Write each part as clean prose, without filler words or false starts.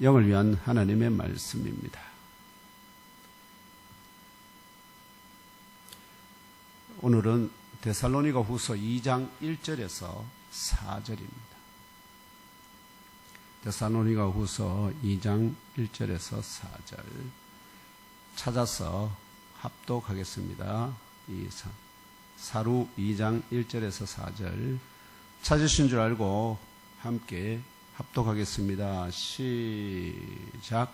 영을 위한 하나님의 말씀입니다. 오늘은 데살로니가 후서 2장 1절에서 4절입니다. 데살로니가 후서 2장 1절에서 4절 찾아서 합독하겠습니다. 사루 2장 1절에서 4절 찾으신 줄 알고 함께 합독하겠습니다. 시작.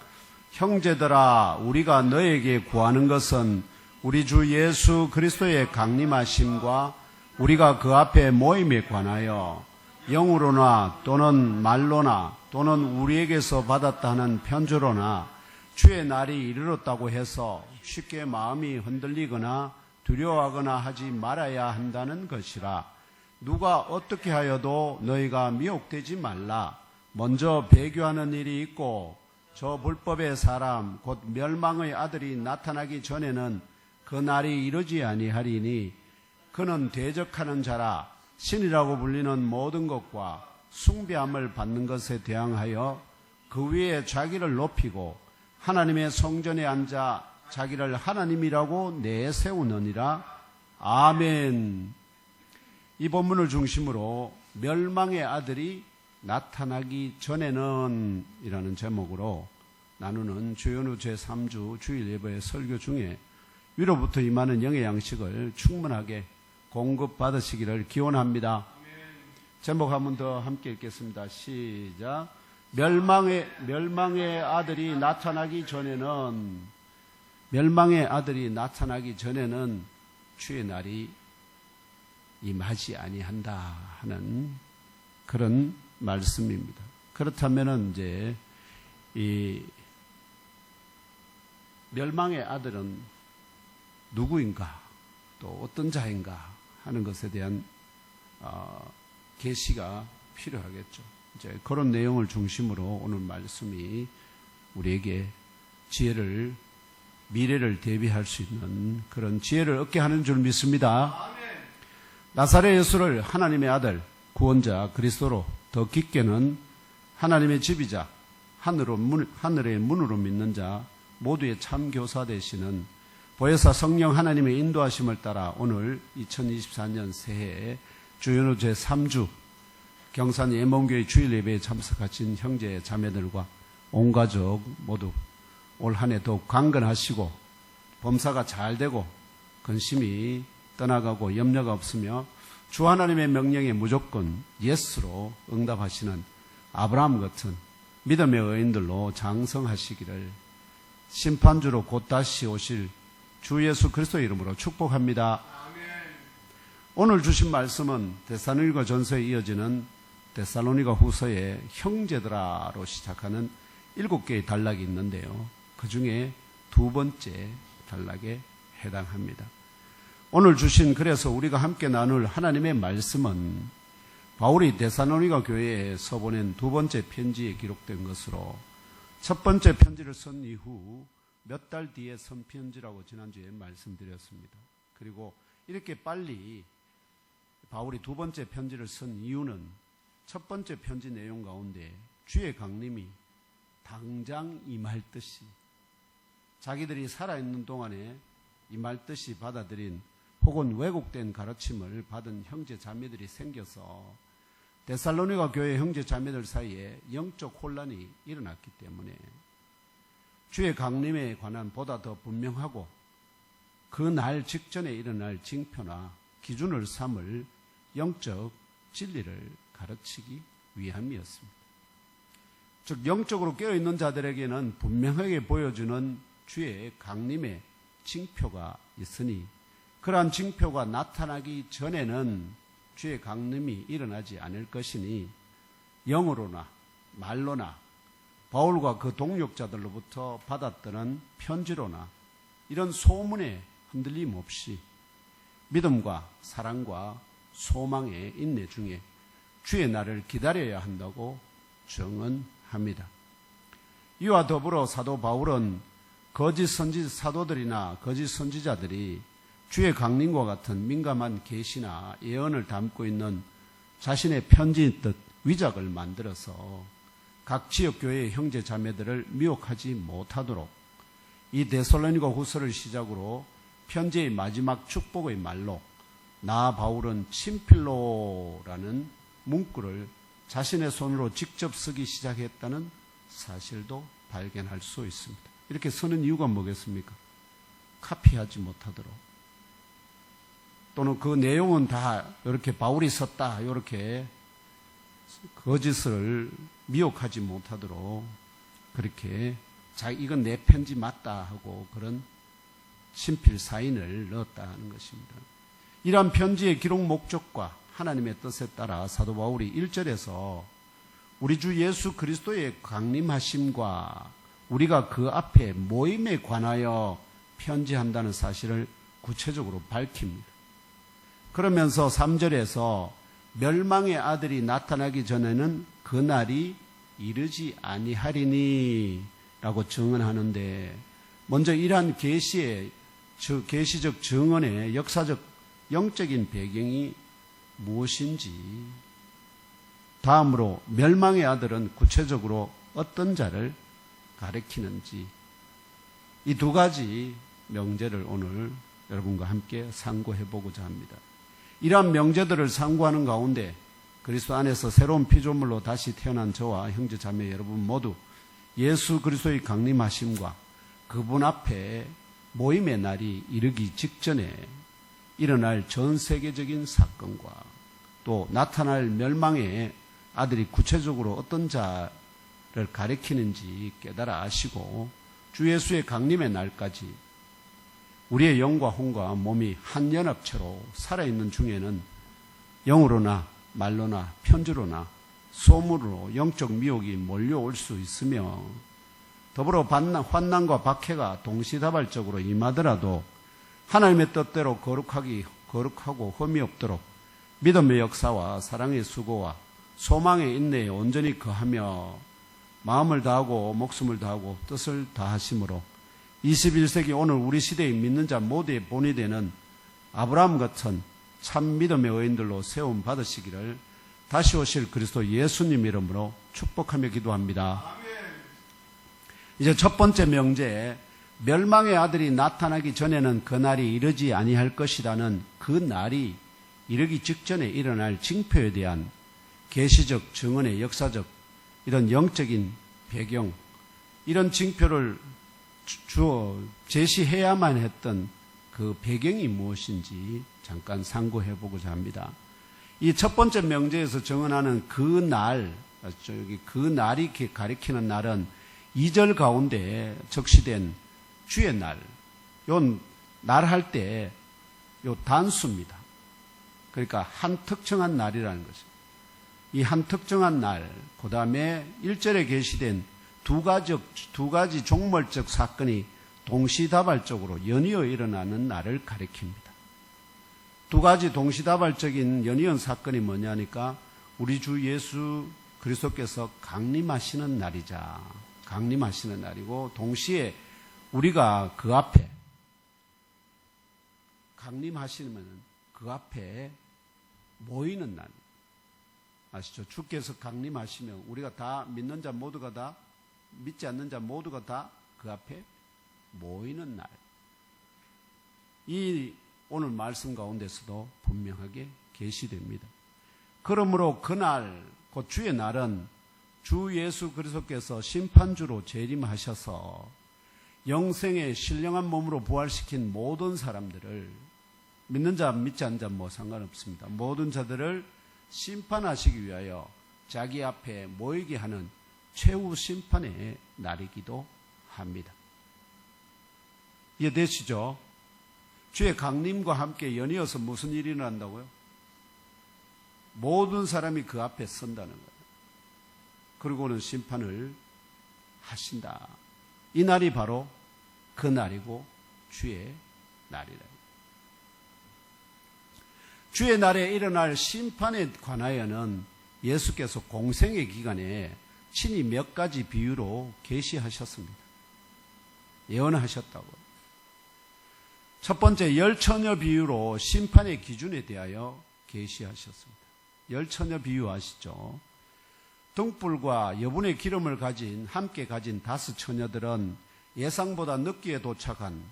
형제들아, 우리가 너에게 구하는 것은 우리 주 예수 그리스도의 강림하심과 우리가 그 앞에 모임에 관하여 영으로나 또는 말로나 또는 우리에게서 받았다 하는 편지로나 주의 날이 이르렀다고 해서 쉽게 마음이 흔들리거나 두려워하거나 하지 말아야 한다는 것이라. 누가 어떻게 하여도 너희가 미혹되지 말라. 먼저 배교하는 일이 있고 저 불법의 사람 곧 멸망의 아들이 나타나기 전에는 그 날이 이르지 아니하리니 그는 대적하는 자라. 신이라고 불리는 모든 것과 숭배함을 받는 것에 대항하여 그 위에 자기를 높이고 하나님의 성전에 앉아 자기를 하나님이라고 내세우느니라. 아멘. 이 본문을 중심으로 멸망의 아들이 나타나기 전에는 이라는 제목으로 나누는 주연우 제3주 주일 예배의 설교 중에 위로부터 임하는 영의 양식을 충분하게 공급받으시기를 기원합니다. 제목 한 번 더 함께 읽겠습니다. 시작. 멸망의 아들이 나타나기 전에는 주의 날이 임하지 아니한다 하는 그런 말씀입니다. 그렇다면은 이제 이 멸망의 아들은 누구인가, 또 어떤 자인가 하는 것에 대한 계시가 필요하겠죠. 이제 그런 내용을 중심으로 오늘 말씀이 우리에게 미래를 대비할 수 있는 그런 지혜를 얻게 하는 줄 믿습니다. 나사렛 예수를 하나님의 아들, 구원자 그리스도로 더 깊게는 하나님의 집이자 하늘의 문으로 믿는 자 모두의 참교사 되시는 보혜사 성령 하나님의 인도하심을 따라 오늘 2024년 새해 주연우 제3주 경산 예mon교회 주일 예배에 참석하신 형제 자매들과 온 가족 모두 올 한 해 더욱 강건하시고 범사가 잘 되고 근심이 떠나가고 염려가 없으며 주 하나님의 명령에 무조건 예스로 응답하시는 아브라함 같은 믿음의 의인들로 장성하시기를 심판주로 곧 다시 오실 주 예수 그리스도의 이름으로 축복합니다. 오늘 주신 말씀은 데살로니가 전서에 이어지는 데살로니가 후서의 형제들아로 시작하는 7개의 단락이 있는데요. 그 중에 두 번째 단락에 해당합니다. 오늘 주신 그래서 우리가 함께 나눌 하나님의 말씀은 바울이 데살로니가 교회에 써보낸 두 번째 편지에 기록된 것으로 첫 번째 편지를 쓴 이후 몇 달 뒤에 쓴 편지라고 지난주에 말씀드렸습니다. 그리고 이렇게 빨리 바울이 두 번째 편지를 쓴 이유는 첫 번째 편지 내용 가운데 주의 강림이 당장 임할 듯이 자기들이 살아있는 동안에 임할 듯이 받아들인 혹은 왜곡된 가르침을 받은 형제 자매들이 생겨서 데살로니가 교회 형제 자매들 사이에 영적 혼란이 일어났기 때문에 주의 강림에 관한 보다 더 분명하고 그 날 직전에 일어날 징표나 기준을 삼을 영적 진리를 가르치기 위함이었습니다. 즉 영적으로 깨어있는 자들에게는 분명하게 보여주는 주의 강림의 징표가 있으니 그러한 징표가 나타나기 전에는 주의 강림이 일어나지 않을 것이니 영으로나 말로나 바울과 그 동역자들로부터 받았던 편지로나 이런 소문에 흔들림 없이 믿음과 사랑과 소망의 인내 중에 주의 날을 기다려야 한다고 증언합니다. 이와 더불어 사도 바울은 거짓 선지 사도들이나 거짓 선지자들이 주의 강림과 같은 민감한 계시나 예언을 담고 있는 자신의 편지인 듯 위작을 만들어서 각 지역교회의 형제 자매들을 미혹하지 못하도록 이 데살로니가 후서를 시작으로 편지의 마지막 축복의 말로 나 바울은 친필로라는 문구를 자신의 손으로 직접 쓰기 시작했다는 사실도 발견할 수 있습니다. 이렇게 쓰는 이유가 뭐겠습니까? 카피하지 못하도록, 또는 그 내용은 다 이렇게 바울이 썼다 이렇게 거짓을 미혹하지 못하도록 그렇게 이건 내 편지 맞다 하고 그런 친필 사인을 넣었다 하는 것입니다. 이러한 편지의 기록 목적과 하나님의 뜻에 따라 사도 바울이 1절에서 우리 주 예수 그리스도의 강림하심과 우리가 그 앞에 모임에 관하여 편지한다는 사실을 구체적으로 밝힙니다. 그러면서 3절에서 멸망의 아들이 나타나기 전에는 그 날이 이르지 아니하리니 라고 증언하는데, 먼저 이러한 계시적 증언의 역사적 영적인 배경이 무엇인지, 다음으로 멸망의 아들은 구체적으로 어떤 자를 가리키는지, 이 두 가지 명제를 오늘 여러분과 함께 상고해 보고자 합니다. 이러한 명제들을 상고하는 가운데 그리스도 안에서 새로운 피조물로 다시 태어난 저와 형제 자매 여러분 모두 예수 그리스도의 강림하심과 그분 앞에 모임의 날이 이르기 직전에 일어날 전 세계적인 사건과 또 나타날 멸망의 아들이 구체적으로 어떤 자를 가리키는지 깨달아 아시고 주 예수의 강림의 날까지 우리의 영과 혼과 몸이 한 연합체로 살아있는 중에는 영으로나 말로나 편지로나 소문으로 영적 미혹이 몰려올 수 있으며, 더불어 환난과 박해가 동시다발적으로 임하더라도 하나님의 뜻대로 거룩하고 흠이 없도록 믿음의 역사와 사랑의 수고와 소망의 인내에 온전히 거하며 마음을 다하고 목숨을 다하고 뜻을 다하심으로 21세기 오늘 우리 시대의 믿는 자 모두의 본이 되는 아브라함 같은 참 믿음의 의인들로 세움 받으시기를 다시 오실 그리스도 예수님 이름으로 축복하며 기도합니다. 이제 첫 번째 명제, 멸망의 아들이 나타나기 전에는 그 날이 이르지 아니할 것이라는 그 날이 이르기 직전에 일어날 징표에 대한 계시적 증언의 역사적 이런 영적인 배경, 이런 징표를 제시해야만 했던 그 배경이 무엇인지 잠깐 상고해 보고자 합니다. 이 첫 번째 명제에서 증언하는 그 날, 그 날이 가리키는 날은 2절 가운데 적시된 주의 날, 요 날 할 때 요 단수입니다. 그러니까 한 특정한 날이라는 것입니다. 이 한 특정한 날, 그 다음에 1절에 계시된 두 가지 종말적 사건이 동시다발적으로 연이어 일어나는 날을 가리킵니다. 두 가지 동시다발적인 연이은 사건이 뭐냐니까 우리 주 예수 그리스도께서 강림하시는 날이자, 강림하시는 날이고, 동시에 우리가 그 앞에 강림하시면 그 앞에 모이는 날. 아시죠? 주께서 강림하시면 우리가 다 믿는 자 모두가 다, 믿지 않는 자 모두가 다 그 앞에 모이는 날. 이 오늘 말씀 가운데서도 분명하게 계시됩니다. 그러므로 그날, 곧 주의 날은 주 예수 그리스도께서 심판주로 재림하셔서 영생의 신령한 몸으로 부활시킨 모든 사람들을, 믿는 자 믿지 않는 자 뭐 상관없습니다. 모든 자들을 심판하시기 위하여 자기 앞에 모이게 하는 최후 심판의 날이기도 합니다. 이해되시죠? 주의 강림과 함께 연이어서 무슨 일이 일어난다고요? 모든 사람이 그 앞에 선다는 거예요. 그리고는 심판을 하신다. 이 날이 바로 그 날이고 주의 날이라. 주의 날에 일어날 심판에 관하여는 예수께서 공생의 기간에 친히 몇 가지 비유로 계시하셨습니다. 예언하셨다고. 첫 번째, 열처녀 비유로 심판의 기준에 대하여 계시하셨습니다. 열처녀 비유 아시죠? 등불과 여분의 기름을 함께 가진 5 처녀들은 예상보다 늦게 도착한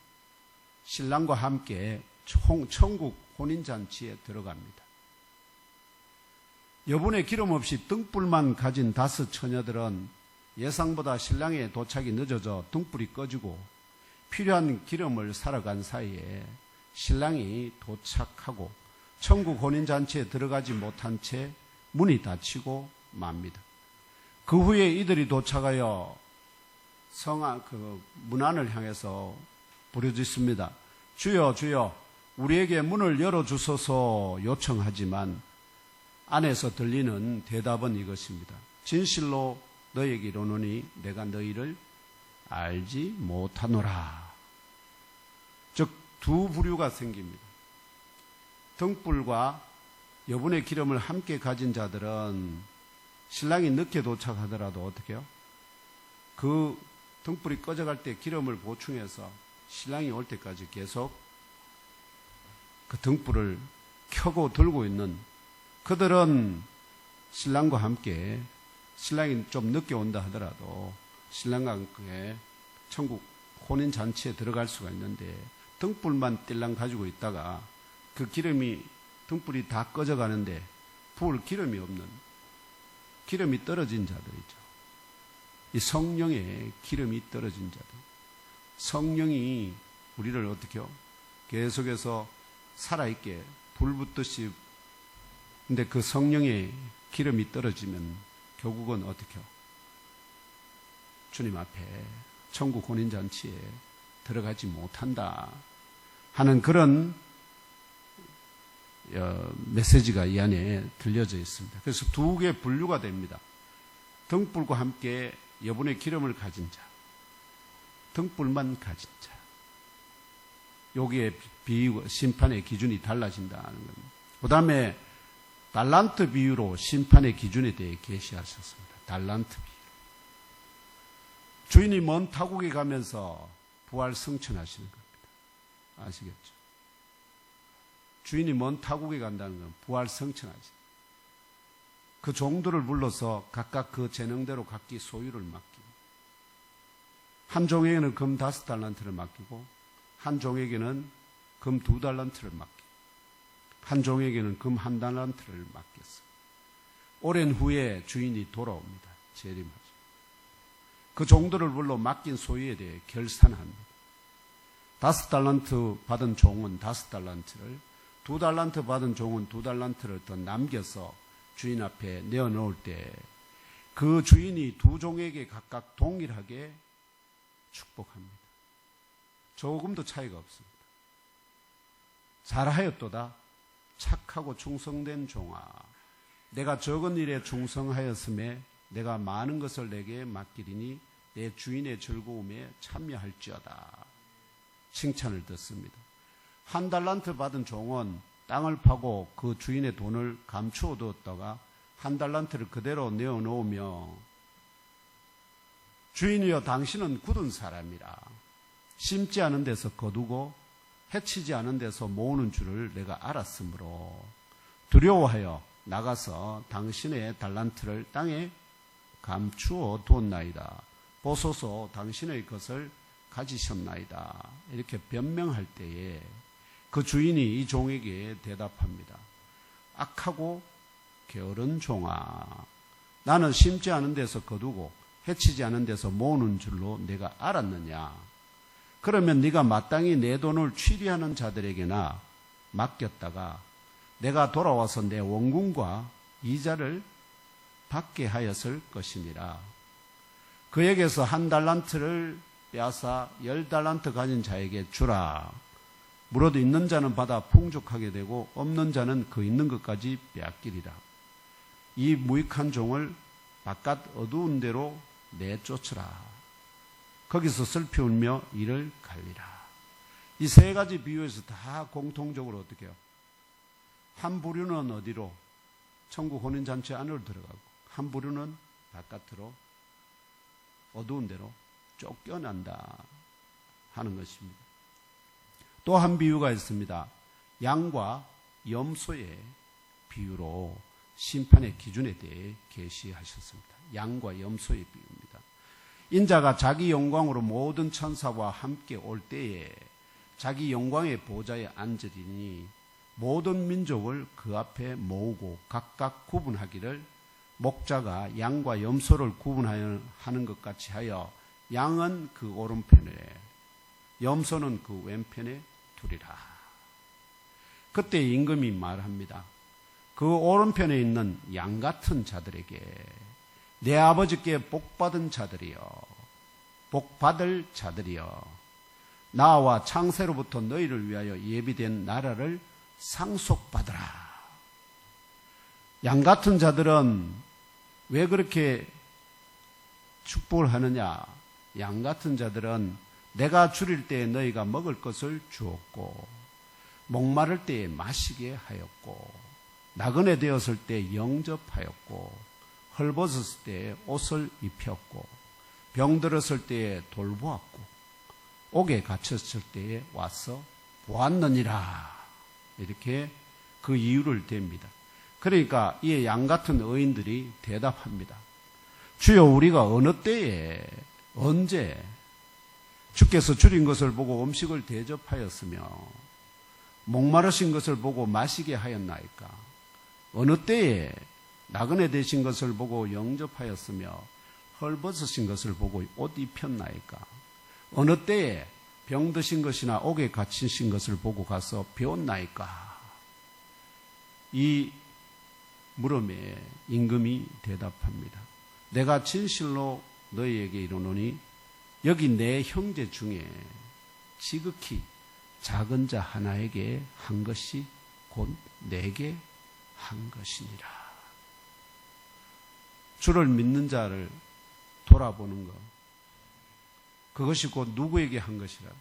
신랑과 함께 천국 혼인잔치에 들어갑니다. 여분의 기름 없이 등불만 가진 5 처녀들은 예상보다 신랑의 도착이 늦어져 등불이 꺼지고 필요한 기름을 사러 간 사이에 신랑이 도착하고 천국 혼인잔치에 들어가지 못한 채 문이 닫히고 맙니다. 그 후에 이들이 도착하여 문 안을 향해서 부르짖습니다. 주여, 주여, 우리에게 문을 열어주소서 요청하지만 안에서 들리는 대답은 이것입니다. 진실로 너에게 이르노니 내가 너희를 알지 못하노라. 즉, 2 부류가 생깁니다. 등불과 여분의 기름을 함께 가진 자들은 신랑이 늦게 도착하더라도 어떻게 해요? 그 등불이 꺼져갈 때 기름을 보충해서 신랑이 올 때까지 계속 그 등불을 켜고 들고 있는 그들은 신랑과 함께 신랑이 좀 늦게 온다 하더라도 신랑과 함께 천국 혼인잔치에 들어갈 수가 있는데 등불만 띨랑 가지고 있다가 그 등불이 다 꺼져가는데 부을 기름이 없는 기름이 떨어진 자들이죠. 이 성령의 기름이 떨어진 자들. 성령이 우리를 어떻게 해요? 계속해서 살아있게 불 붙듯이. 근데 그 성령의 기름이 떨어지면 결국은 어떻게 해요? 주님 앞에 천국 혼인잔치에 들어가지 못한다 하는 그런 메시지가 이 안에 들려져 있습니다. 그래서 2개의 분류가 됩니다. 등불과 함께 여분의 기름을 가진 자, 등불만 가진 자. 여기에 심판의 기준이 달라진다는 겁니다. 그 다음에 달란트 비유로 심판의 기준에 대해 계시하셨습니다. 달란트 비유. 주인이 먼 타국에 가면서 부활 승천하시는 겁니다. 아시겠죠? 주인이 먼 타국에 간다는 건 부활 승천하지. 그 종들을 불러서 각각 그 재능대로 각기 소유를 맡기고, 한 종에게는 금 5달란트를 맡기고, 한 종에게는 금 2달란트를 맡기고, 한 종에게는 금 1달란트를 맡겼어요. 오랜 후에 주인이 돌아옵니다. 재림하죠. 그 종들을 불러 맡긴 소유에 대해 결산합니다. 5달란트 받은 종은 5달란트를, 2달란트 받은 종은 2달란트를 더 남겨서 주인 앞에 내어놓을 때 그 주인이 2 종에게 각각 동일하게 축복합니다. 조금도 차이가 없습니다. 잘하였도다 착하고 충성된 종아, 내가 적은 일에 충성하였음에 내가 많은 것을 내게 맡기리니 내 주인의 즐거움에 참여할지어다. 칭찬을 듣습니다. 1달란트 받은 종은 땅을 파고 그 주인의 돈을 감추어 두었다가 1달란트를 그대로 내어놓으며, 주인이여 당신은 굳은 사람이라 심지 않은 데서 거두고 해치지 않은 데서 모으는 줄을 내가 알았으므로 두려워하여 나가서 당신의 달란트를 땅에 감추어 두었나이다. 보소서 당신의 것을 가지셨나이다. 이렇게 변명할 때에 그 주인이 이 종에게 대답합니다. 악하고 게으른 종아, 나는 심지 않은 데서 거두고 해치지 않은 데서 모으는 줄로 내가 알았느냐. 그러면 네가 마땅히 내 돈을 취리하는 자들에게나 맡겼다가 내가 돌아와서 내 원금과 이자를 받게 하였을 것이니라. 그에게서 1달란트를 빼앗아 10달란트 가진 자에게 주라. 물어도 있는 자는 받아 풍족하게 되고 없는 자는 그 있는 것까지 빼앗기리라. 이 무익한 종을 바깥 어두운 데로 내쫓으라. 거기서 슬피 울며 이를 갈리라. 이 3가지 비유에서 다 공통적으로 어떻게 해요? 한 부류는 어디로? 천국 혼인잔치 안으로 들어가고, 한 부류는 바깥으로 어두운 데로 쫓겨난다 하는 것입니다. 또 한 비유가 있습니다. 양과 염소의 비유로 심판의 기준에 대해 계시하셨습니다. 양과 염소의 비유입니다. 인자가 자기 영광으로 모든 천사와 함께 올 때에 자기 영광의 보좌에 앉으리니 모든 민족을 그 앞에 모으고 각각 구분하기를 목자가 양과 염소를 구분하는 것 같이 하여 양은 그 오른편에 염소는 그 왼편에 두리라. 그때 임금이 말합니다. 그 오른편에 있는 양 같은 자들에게 내 아버지께 복받은 자들이여, 복받을 자들이여, 나와 창세로부터 너희를 위하여 예비된 나라를 상속받으라. 양 같은 자들은 왜 그렇게 축복을 하느냐? 양 같은 자들은 내가 줄일 때에 너희가 먹을 것을 주었고, 목마를 때에 마시게 하였고, 나그네 되었을 때 영접하였고, 헐벗었을 때에 옷을 입혔고, 병들었을 때에 돌보았고, 옥에 갇혔을 때에 와서 보았느니라. 이렇게 그 이유를 댑니다. 그러니까 이 양 같은 의인들이 대답합니다. 주여, 우리가 어느 때에 언제 주께서 줄인 것을 보고 음식을 대접하였으며 목마르신 것을 보고 마시게 하였나이까? 어느 때에 나그네 되신 것을 보고 영접하였으며 헐벗으신 것을 보고 옷 입혔나이까? 어느 때에 병드신 것이나 옥에 갇히신 것을 보고 가서 배웠나이까? 이 물음에 임금이 대답합니다. 내가 진실로 너희에게 이르노니 여기 내 형제 중에 지극히 작은 자 하나에게 한 것이 곧 내게 한 것이니라. 주를 믿는 자를 돌아보는 것, 그것이 곧 누구에게 한 것이라.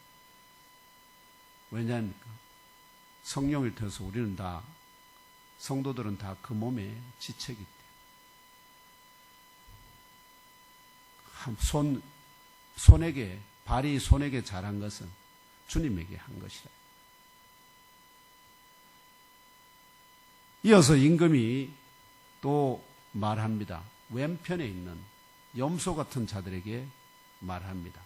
왜냐합니까? 성령을 통해서 우리는 다, 성도들은 다 그 몸에 지체이기 때문에 손에게, 발이 손에게 잘한 것은 주님에게 한 것이라. 이어서 임금이 또 말합니다. 왼편에 있는 염소 같은 자들에게 말합니다.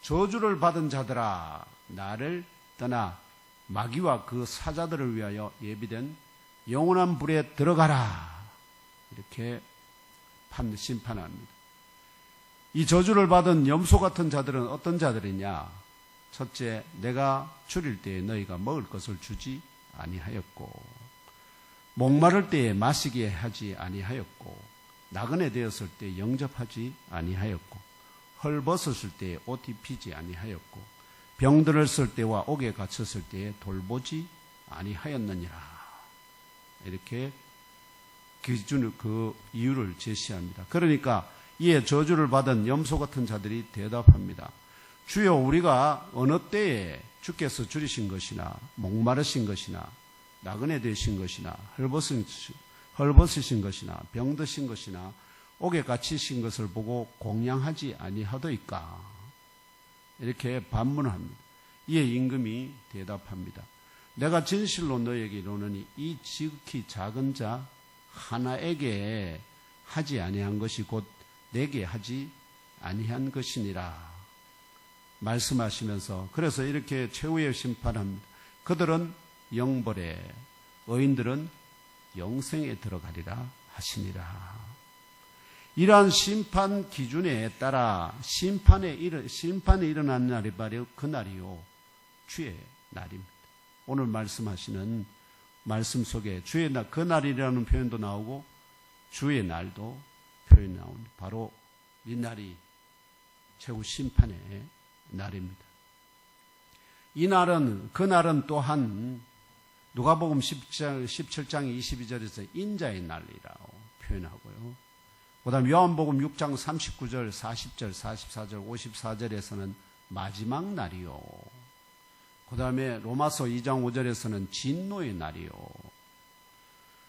저주를 받은 자들아, 나를 떠나 마귀와 그 사자들을 위하여 예비된 영원한 불에 들어가라. 이렇게 심판합니다. 이 저주를 받은 염소 같은 자들은 어떤 자들이냐? 첫째, 내가 줄일 때에 너희가 먹을 것을 주지 아니하였고, 목마를 때에 마시게 하지 아니하였고, 나그네 되었을 때 영접하지 아니하였고, 헐벗었을 때에 옷 입히지 아니하였고, 병들었을 때와 옥에 갇혔을 때에 돌보지 아니하였느니라. 이렇게 그 이유를 제시합니다. 그러니까 이에 저주를 받은 염소 같은 자들이 대답합니다. 주여, 우리가 어느 때에 주께서 줄이신 것이나 목마르신 것이나 나그네 되신 것이나 헐벗으신 것이나 병드신 것이나 옥에 갇히신 것을 보고 공양하지 아니하더이까? 이렇게 반문합니다. 이에 임금이 대답합니다. 내가 진실로 너에게 이르노니 이 지극히 작은 자 하나에게 하지 아니한 것이 곧 내게 하지 아니한 것이니라 말씀하시면서, 그래서 이렇게 최후의 심판합니다. 그들은 영벌에, 의인들은 영생에 들어가리라 하시니라. 이러한 심판 기준에 따라 심판이 일어난 날이 바로 그 날이요, 주의 날입니다. 오늘 말씀하시는 말씀 속에 주의 날, 그 날이라는 표현도 나오고 주의 날도 표현이 나옵니다. 바로 이 날이 최후 심판의 날입니다. 이 날은, 그 날은 또한 누가복음 17장 22절에서 인자의 날이라고 표현하고요. 그 다음 요한복음 6장 39절, 40절, 44절, 54절에서는 마지막 날이요. 그 다음에 로마서 2장 5절에서는 진노의 날이요.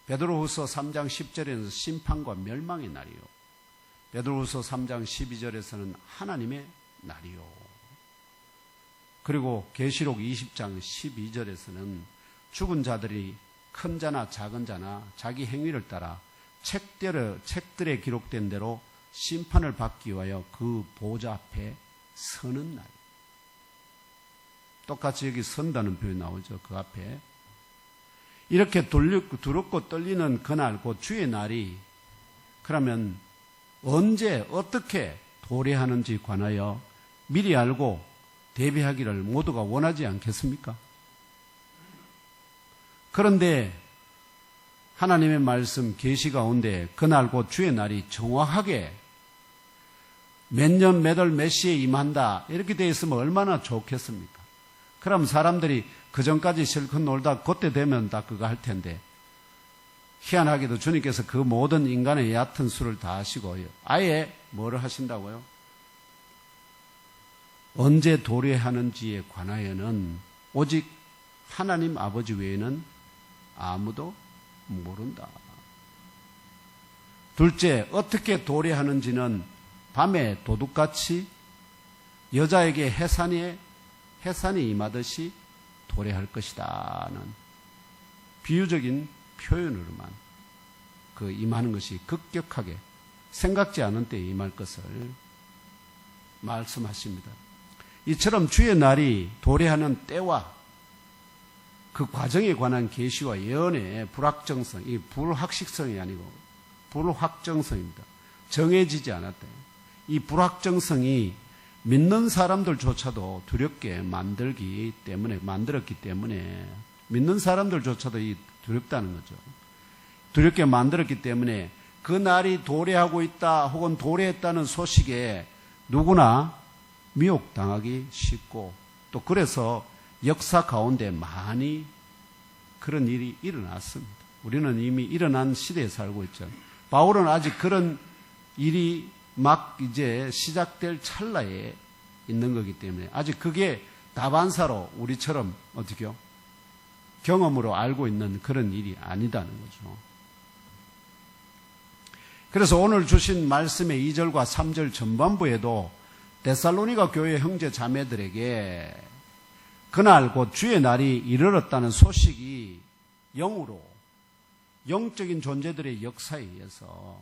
베드로후서 3장 10절에서는 심판과 멸망의 날이요. 베드로후서 3장 12절에서는 하나님의 날이요. 그리고 계시록 20장 12절에서는 죽은 자들이 큰 자나 작은 자나 자기 행위를 따라 책들에 기록된 대로 심판을 받기 위하여 그 보좌 앞에 서는 날. 똑같이 여기 선다는 표현이 나오죠. 그 앞에. 이렇게 두렵고 떨리는 그날, 곧 주의 날이, 그러면 언제 어떻게 도래하는지 관하여 미리 알고 대비하기를 모두가 원하지 않겠습니까? 그런데 하나님의 말씀 계시 가운데 그날 곧 주의 날이 정확하게 몇 년 몇 월 몇 시에 임한다 이렇게 되어 있으면 얼마나 좋겠습니까? 그럼 사람들이 그전까지 실컷 놀다 그때 되면 다 그거 할 텐데, 희한하게도 주님께서 그 모든 인간의 얕은 수를 다 하시고 아예 뭐를 하신다고요? 언제 도래하는지에 관하여는 오직 하나님 아버지 외에는 아무도 모른다. 둘째, 어떻게 도래하는지는 밤에 도둑같이 여자에게 해산이 임하듯이 도래할 것이다는 비유적인 표현으로만 그 임하는 것이 급격하게 생각지 않은 때에 임할 것을 말씀하십니다. 이처럼 주의 날이 도래하는 때와 그 과정에 관한 계시와 예언의 불확정성, 이 불확실성이 아니고 불확정성입니다. 정해지지 않았다. 이 불확정성이 믿는 사람들조차도 두렵게 만들었기 때문에 믿는 사람들조차도 이 두렵다는 거죠. 두렵게 만들었기 때문에 그 날이 도래하고 있다 혹은 도래했다는 소식에 누구나 미혹당하기 쉽고, 또 그래서 역사 가운데 많이 그런 일이 일어났습니다. 우리는 이미 일어난 시대에 살고 있죠. 바울은 아직 그런 일이 막 이제 시작될 찰나에 있는 거기 때문에 아직 그게 다반사로 우리처럼 어떻게요? 경험으로 알고 있는 그런 일이 아니다는 거죠. 그래서 오늘 주신 말씀의 2절과 3절 전반부에도 데살로니가 교회 형제 자매들에게 그날 곧 주의 날이 이르렀다는 소식이 영으로 영적인 존재들의 역사에 의해서,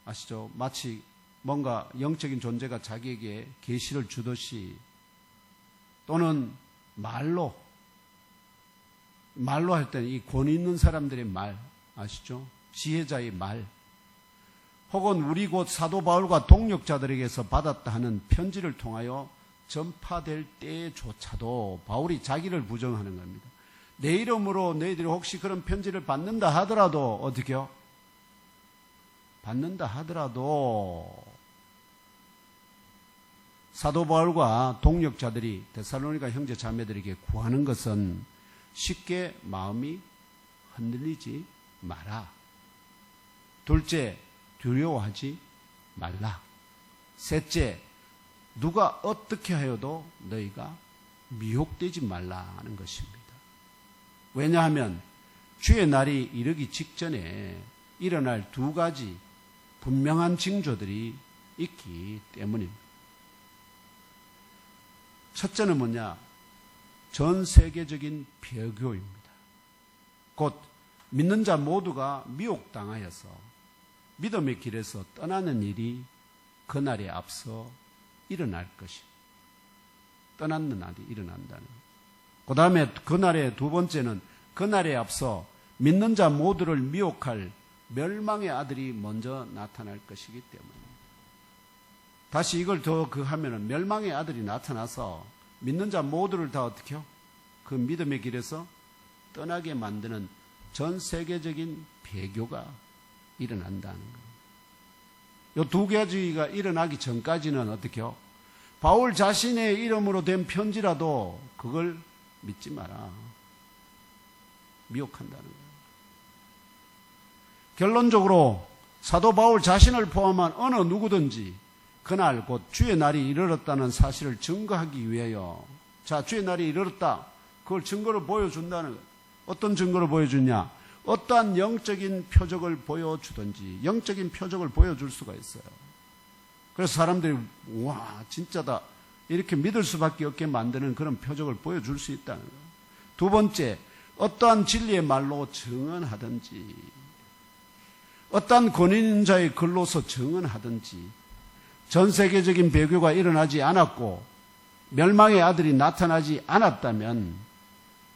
아시죠? 마치 뭔가 영적인 존재가 자기에게 계시를 주듯이, 또는 말로 할 때는 이 권위 있는 사람들의 말, 아시죠? 지혜자의 말, 혹은 우리 곧 사도 바울과 동역자들에게서 받았다 하는 편지를 통하여 전파될 때조차도 바울이 자기를 부정하는 겁니다. 내 이름으로 너희들이 혹시 그런 편지를 받는다 하더라도 어떻게요? 받는다 하더라도 사도 바울과 동역자들이 데살로니가 형제 자매들에게 구하는 것은 쉽게 마음이 흔들리지 마라. 둘째, 두려워하지 말라. 셋째, 누가 어떻게 하여도 너희가 미혹되지 말라는 것입니다. 왜냐하면 주의 날이 이르기 직전에 일어날 두 가지 분명한 징조들이 있기 때문입니다. 첫째는 뭐냐? 전 세계적인 배교입니다. 곧 믿는 자 모두가 미혹당하여서 믿음의 길에서 떠나는 일이 그날에 앞서 일어날 것입니다. 떠나는 날이 일어난다는 것. 그 다음에 그날의 두 번째는 그날에 앞서 믿는 자 모두를 미혹할 멸망의 아들이 먼저 나타날 것이기 때문에, 다시 이걸 더 하면은 멸망의 아들이 나타나서 믿는 자 모두를 다 어떻게 해요? 그 믿음의 길에서 떠나게 만드는 전 세계적인 배교가 일어난다는 거예요. 이 두 가지가 일어나기 전까지는 어떻게 해요? 바울 자신의 이름으로 된 편지라도 그걸 믿지 마라. 미혹한다는 거예요. 결론적으로 사도 바울 자신을 포함한 어느 누구든지 그날 곧 주의 날이 이르렀다는 사실을 증거하기 위하여, 자, 주의 날이 이르렀다, 그걸 증거로 보여준다는 거예요. 어떤 증거를 보여주냐? 어떠한 영적인 표적을 보여주든지 영적인 표적을 보여줄 수가 있어요. 그래서 사람들이 와 진짜다 이렇게 믿을 수밖에 없게 만드는 그런 표적을 보여줄 수 있다는 거예요. 두 번째, 어떠한 진리의 말로 증언하든지 어떠한 권위인자의 글로서 증언하든지 전 세계적인 배교가 일어나지 않았고 멸망의 아들이 나타나지 않았다면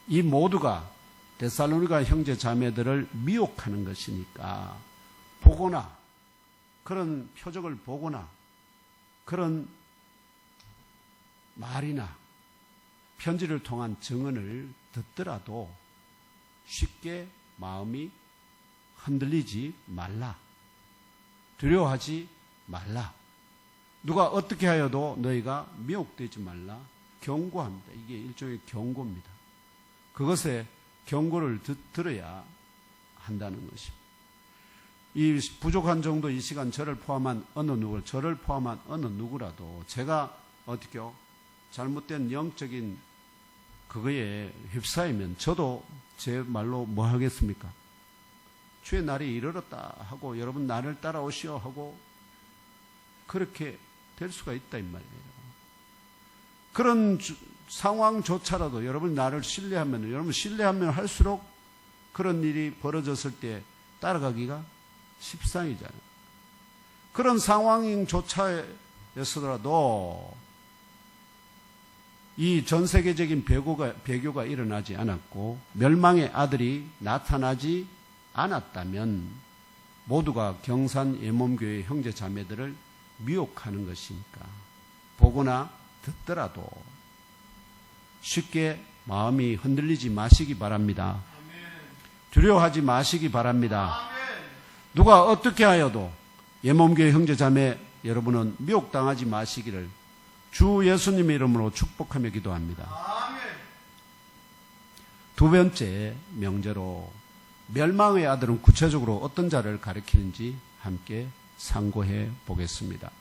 이 모두가 데살로니가 형제 자매들을 미혹하는 것이니까 보거나 그런 표적을 보거나 그런 말이나 편지를 통한 증언을 듣더라도 쉽게 마음이 흔들리지 말라. 두려워하지 말라. 누가 어떻게 하여도 너희가 미혹되지 말라. 경고합니다. 이게 일종의 경고입니다. 그것에 경고를 들어야 한다는 것입니다. 이 부족한 정도 이 시간 저를 포함한 어느 누구라도 제가 어떻게요? 잘못된 영적인 그거에 휩싸이면 저도 제 말로 뭐 하겠습니까? 주의 날이 이르렀다 하고 여러분 나를 따라오시오 하고 그렇게 될 수가 있다 이 말이에요. 그런 상황조차라도 여러분 나를 신뢰하면 여러분 신뢰하면 할수록 그런 일이 벌어졌을 때 따라가기가 십상이잖아요. 그런 상황조차였어도 이 전 세계적인 배교가 일어나지 않았고 멸망의 아들이 나타나지 않았다면 모두가 경산 예몸교회 형제 자매들을 미혹하는 것이니까 보거나 듣더라도 쉽게 마음이 흔들리지 마시기 바랍니다. 두려워하지 마시기 바랍니다. 누가 어떻게 하여도 예몸교회 형제 자매 여러분은 미혹당하지 마시기를 주 예수님의 이름으로 축복하며 기도합니다. 두 번째 명제로 멸망의 아들은 구체적으로 어떤 자를 가리키는지 함께 상고해 보겠습니다.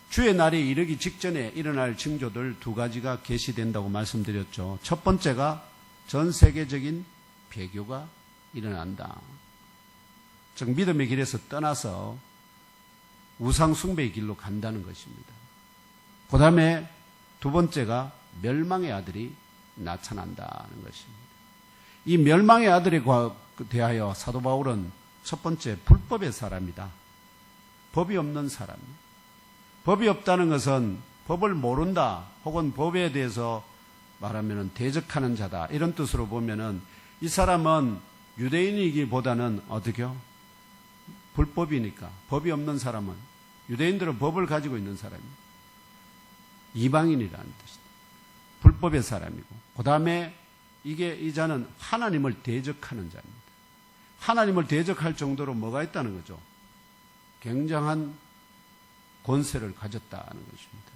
주의 날이 이르기 직전에 일어날 징조들 두 가지가 계시된다고 말씀드렸죠. 첫 번째가 전 세계적인 배교가 일어난다. 즉 믿음의 길에서 떠나서 우상 숭배의 길로 간다는 것입니다. 그 다음에 두 번째가 멸망의 아들이 나타난다는 것입니다. 이 멸망의 아들에 대하여 사도 바울은 첫 번째 불법의 사람이다. 법이 없는 사람. 법이 없다는 것은 법을 모른다 혹은 법에 대해서 말하면 대적하는 자다 이런 뜻으로 보면은 이 사람은 유대인이기보다는 어떻게요? 불법이니까 법이 없는 사람은 유대인들은 법을 가지고 있는 사람이에요. 이방인이라는 뜻이다. 불법의 사람이고 그 다음에 이 자는 하나님을 대적하는 자입니다. 하나님을 대적할 정도로 뭐가 있다는 거죠? 굉장한 권세를 가졌다는 것입니다.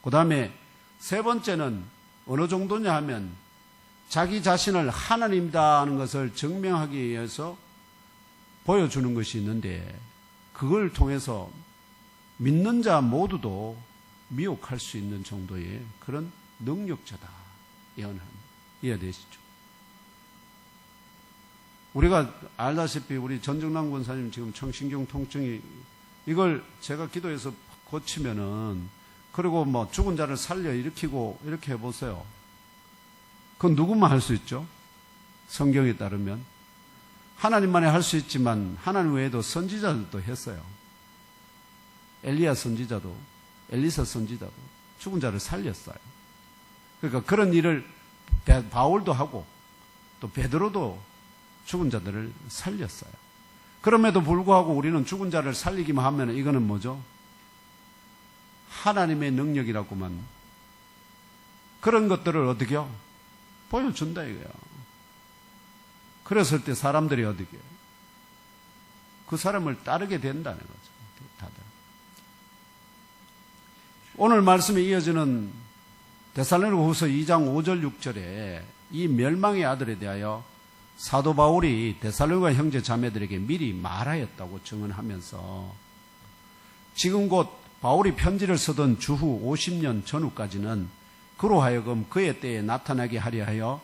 그 다음에 세 번째는 어느 정도냐 하면 자기 자신을 하나님이다 하는 것을 증명하기 위해서 보여주는 것이 있는데 그걸 통해서 믿는 자 모두도 미혹할 수 있는 정도의 그런 능력자다. 이해되시죠? 우리가 알다시피 우리 전정남 권사님 지금 청신경 통증이 이걸 제가 기도해서 고치면은 그리고 뭐 죽은 자를 살려 일으키고 이렇게 해보세요. 그건 누구만 할 수 있죠? 성경에 따르면 하나님만이 할 수 있지만 하나님 외에도 선지자들도 했어요. 엘리야 선지자도 엘리사 선지자도 죽은 자를 살렸어요. 그러니까 그런 일을 바울도 하고 또 베드로도 죽은 자들을 살렸어요. 그럼에도 불구하고 우리는 죽은 자를 살리기만 하면 이거는 뭐죠? 하나님의 능력이라고만 그런 것들을 어떻게요? 보여준다 이거예요. 그랬을 때 사람들이 어떻게 그 사람을 따르게 된다는 거죠. 다들. 오늘 말씀에 이어지는 데살로니가후서 2장 5절 6절에 이 멸망의 아들에 대하여 사도 바울이 데살로니가 형제 자매들에게 미리 말하였다고 증언하면서 지금 곧 바울이 편지를 쓰던 주후 50년 전후까지는 그로 하여금 그의 때에 나타나게 하려 하여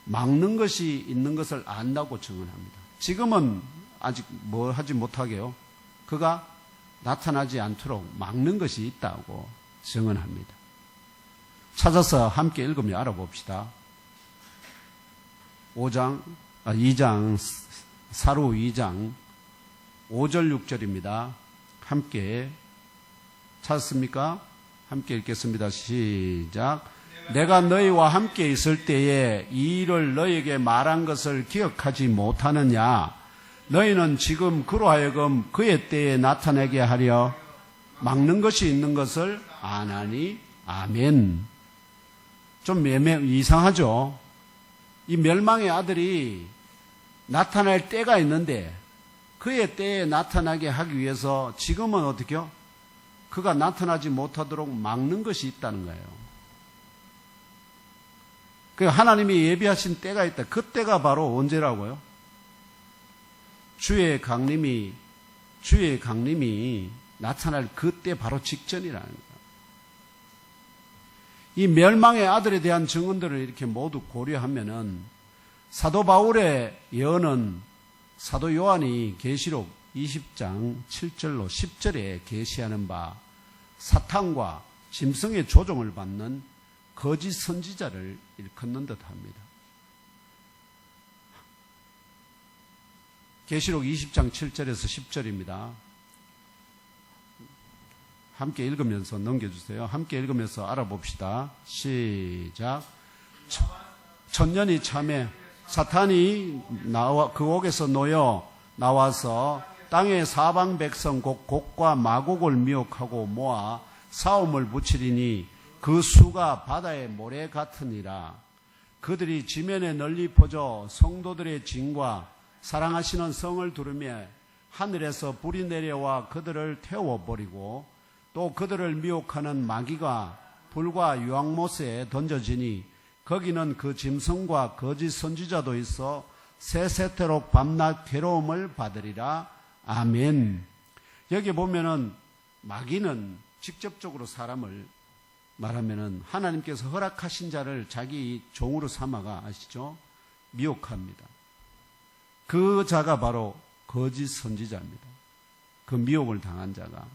막는 것이 있는 것을 안다고 증언합니다. 지금은 아직 뭐 하지 못하게요. 그가 나타나지 않도록 막는 것이 있다고 증언합니다. 찾아서 함께 읽으며 알아봅시다. 2장, 사루 2장 5절 6절입니다. 함께 찾았습니까? 함께 읽겠습니다. 시작. 내가 너희와 함께 있을 때에 이 일을 너희에게 말한 것을 기억하지 못하느냐? 너희는 지금 그로 하여금 그의 때에 나타나게 하려 막는 것이 있는 것을 아나니? 아멘. 좀 이상하죠? 이 멸망의 아들이 나타날 때가 있는데 그의 때에 나타나게 하기 위해서 지금은 어떻게요? 그가 나타나지 못하도록 막는 것이 있다는 거예요. 그 하나님이 예비하신 때가 있다. 그 때가 바로 언제라고요? 주의 강림이 나타날 그때 바로 직전이라는 거예요. 이 멸망의 아들에 대한 증언들을 이렇게 모두 고려하면은 사도 바울의 예언은 사도 요한이 계시록 20장 7절로 10절에 계시하는 바 사탄과 짐승의 조종을 받는 거짓 선지자를 일컫는 듯합니다. 계시록 20장 7절에서 10절입니다. 함께 읽으면서 넘겨주세요. 함께 읽으면서 알아봅시다. 시작. 천년이 참에 사탄이 그 옥에서 놓여 나와서 땅의 사방 백성 곧 곡과 마곡을 미혹하고 모아 싸움을 붙이리니 그 수가 바다의 모래 같으니라. 그들이 지면에 널리 퍼져 성도들의 진과 사랑하시는 성을 두르며 하늘에서 불이 내려와 그들을 태워버리고 또 그들을 미혹하는 마귀가 불과 유황못에 던져지니 거기는 그 짐승과 거짓 선지자도 있어 세세토록 밤낮 괴로움을 받으리라. 아멘. 여기 보면은 마귀는 직접적으로 사람을 말하면은 하나님께서 허락하신 자를 자기 종으로 삼아가 아시죠? 미혹합니다. 그 자가 바로 거짓 선지자입니다. 그 미혹을 당한 자가.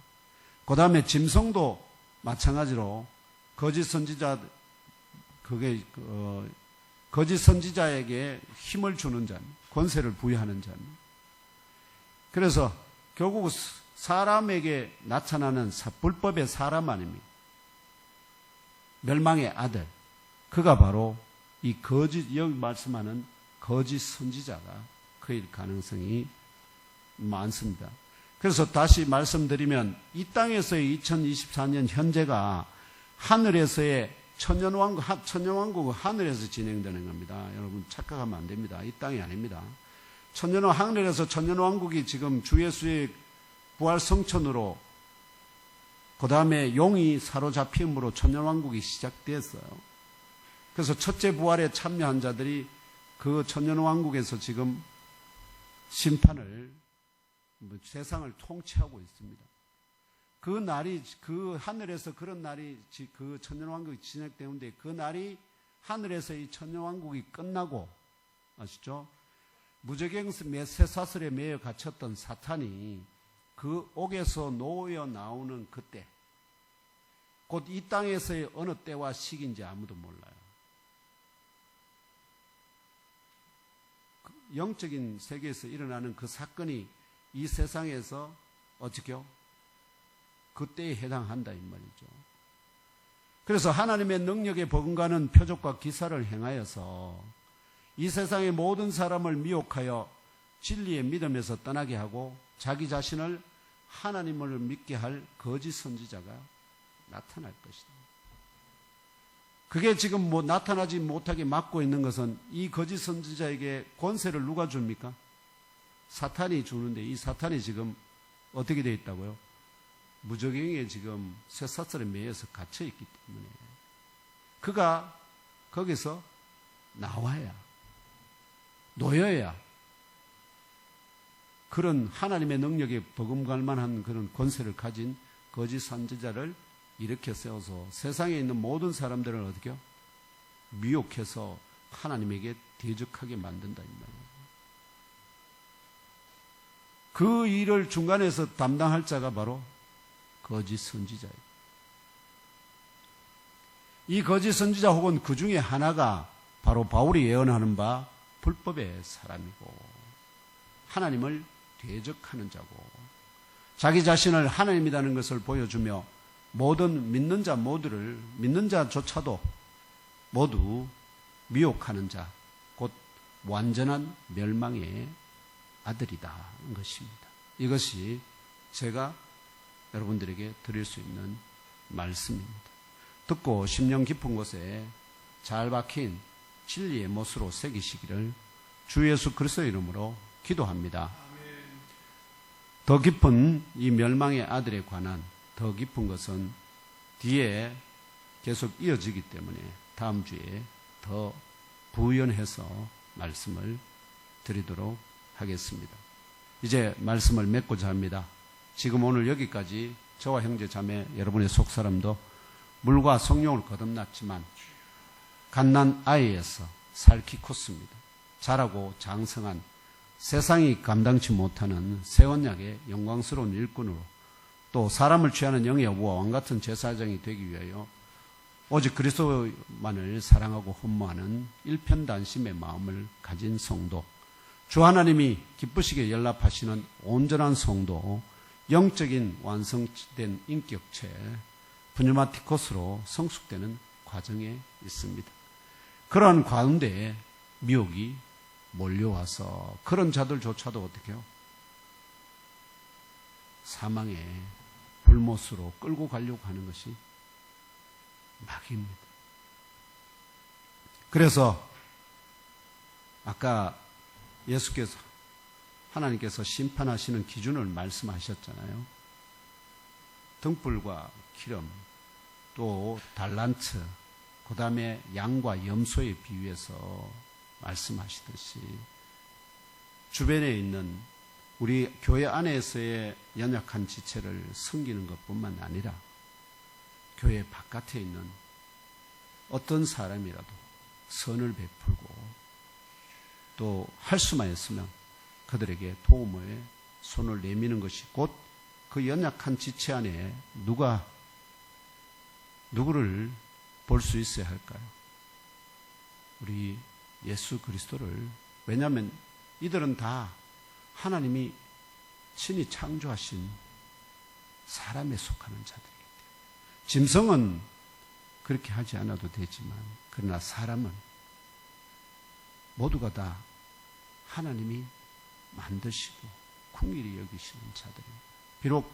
그 다음에 짐승도 마찬가지로 거짓 선지자에게 힘을 주는 자입니다. 권세를 부여하는 자입니다. 그래서 결국 사람에게 나타나는 불법의 사람 아닙니까? 멸망의 아들. 그가 바로 이 여기 말씀하는 거짓 선지자가 그일 가능성이 많습니다. 그래서 다시 말씀드리면 이 땅에서의 2024년 현재가 하늘에서의 천년왕국은 하늘에서 진행되는 겁니다. 여러분 착각하면 안 됩니다. 이 땅이 아닙니다. 하늘에서 천년왕국이 지금 주 예수의 부활 성천으로 그 다음에 용이 사로잡힘으로 천년왕국이 시작되었어요. 그래서 첫째 부활에 참여한 자들이 그 천년왕국에서 지금 심판을 세상을 통치하고 있습니다. 그 날이 그 하늘에서 그런 날이 그 천년왕국이 진행되는데 그 날이 하늘에서 이 천년왕국이 끝나고 아시죠? 무저갱 쇠사슬에 매여 갇혔던 사탄이 그 옥에서 놓여 나오는 그때 곧 이 땅에서의 어느 때와 시기인지 아무도 몰라요. 영적인 세계에서 일어나는 그 사건이 이 세상에서 어떻게요? 그때에 해당한다 이 말이죠. 그래서 하나님의 능력에 버금가는 표적과 기사를 행하여서 이 세상의 모든 사람을 미혹하여 진리의 믿음에서 떠나게 하고 자기 자신을 하나님을 믿게 할 거짓 선지자가 나타날 것이다. 그게 지금 나타나지 못하게 막고 있는 것은 이 거짓 선지자에게 권세를 누가 줍니까? 사탄이 주는데 이 사탄이 지금 어떻게 되어 있다고요? 무저갱에 지금 쇠사슬에 매여서 갇혀 있기 때문에 그가 거기서 나와야 놓여야 그런 하나님의 능력에 버금갈 만한 그런 권세를 가진 거짓 선지자를 일으켜 세워서 세상에 있는 모든 사람들을 어떻게 해요? 미혹해서 하나님에게 대적하게 만든다 이 말이에요. 그 일을 중간에서 담당할 자가 바로 거짓 선지자예요. 이 거짓 선지자 혹은 그 중에 하나가 바로 바울이 예언하는 바 불법의 사람이고 하나님을 대적하는 자고 자기 자신을 하나님이라는 것을 보여주며 모든 믿는 자조차도 모두 미혹하는 자, 곧 완전한 멸망의 아들이다는 것입니다. 이것이 제가 여러분들에게 드릴 수 있는 말씀입니다. 듣고 심령 깊은 곳에 잘 박힌 진리의 못으로 새기시기를 주 예수 그리스도의 이름으로 기도합니다. 더 깊은 이 멸망의 아들에 관한 더 깊은 것은 뒤에 계속 이어지기 때문에 다음 주에 더 부연해서 말씀을 드리도록 하겠습니다. 이제 말씀을 맺고자 합니다. 지금 오늘 여기까지 저와 형제 자매 여러분의 속사람도 물과 성령을 거듭났지만 갓난 아이에서 살키 컸습니다. 자라고 장성한 세상이 감당치 못하는 새 언약의 영광스러운 일꾼으로 또 사람을 취하는 영의 어부와 왕같은 제사장이 되기 위하여 오직 그리스도만을 사랑하고 헌모하는 일편단심의 마음을 가진 성도, 주 하나님이 기쁘시게 연락하시는 온전한 성도, 영적인 완성된 인격체 푸뉴마티코스로 성숙되는 과정에 있습니다. 그러한 가운데 미혹이 몰려와서 그런 자들조차도 어떻게 해요? 사망의 불못으로 끌고 가려고 하는 것이 마귀입니다. 그래서 아까 예수께서 하나님께서 심판하시는 기준을 말씀하셨잖아요. 등불과 기름, 또 달란트, 그 다음에 양과 염소에 비유해서 말씀하시듯이 주변에 있는 우리 교회 안에서의 연약한 지체를 섬기는 것뿐만 아니라 교회 바깥에 있는 어떤 사람이라도 선을 베풀고 또 할 수만 있으면 그들에게 도움의 손을 내미는 것이 곧 그 연약한 지체 안에 누구를 볼 수 있어야 할까요? 우리 예수 그리스도를. 왜냐하면 이들은 다 하나님이 친히 창조하신 사람에 속하는 자들이기 때문에 짐승은 그렇게 하지 않아도 되지만 그러나 사람은 모두가 다 하나님이 만드시고 긍휼히 여기시는 자들입니다. 비록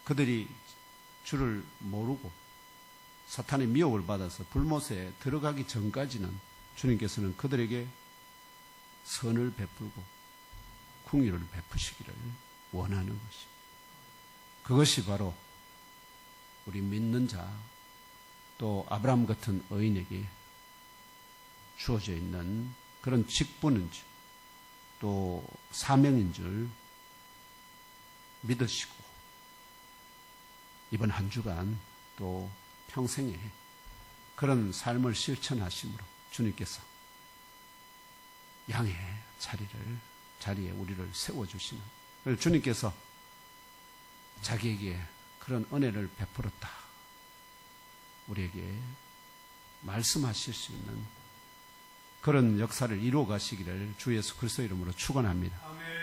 그들이 주를 모르고 사탄의 미혹을 받아서 불못에 들어가기 전까지는 주님께서는 그들에게 선을 베풀고 긍휼을 베푸시기를 원하는 것입니다. 그것이 바로 우리 믿는 자, 또 아브라함 같은 의인에게 주어져 있는 그런 직분인 줄, 또 사명인 줄 믿으시고 이번 한 주간 또 평생에 그런 삶을 실천하심으로 주님께서 양의 자리에 우리를 세워주시는, 그래서 주님께서 자기에게 그런 은혜를 베풀었다 우리에게 말씀하실 수 있는 그런 역사를 이루어 가시기를 주 예수 그리스도 이름으로 축원합니다. 아멘.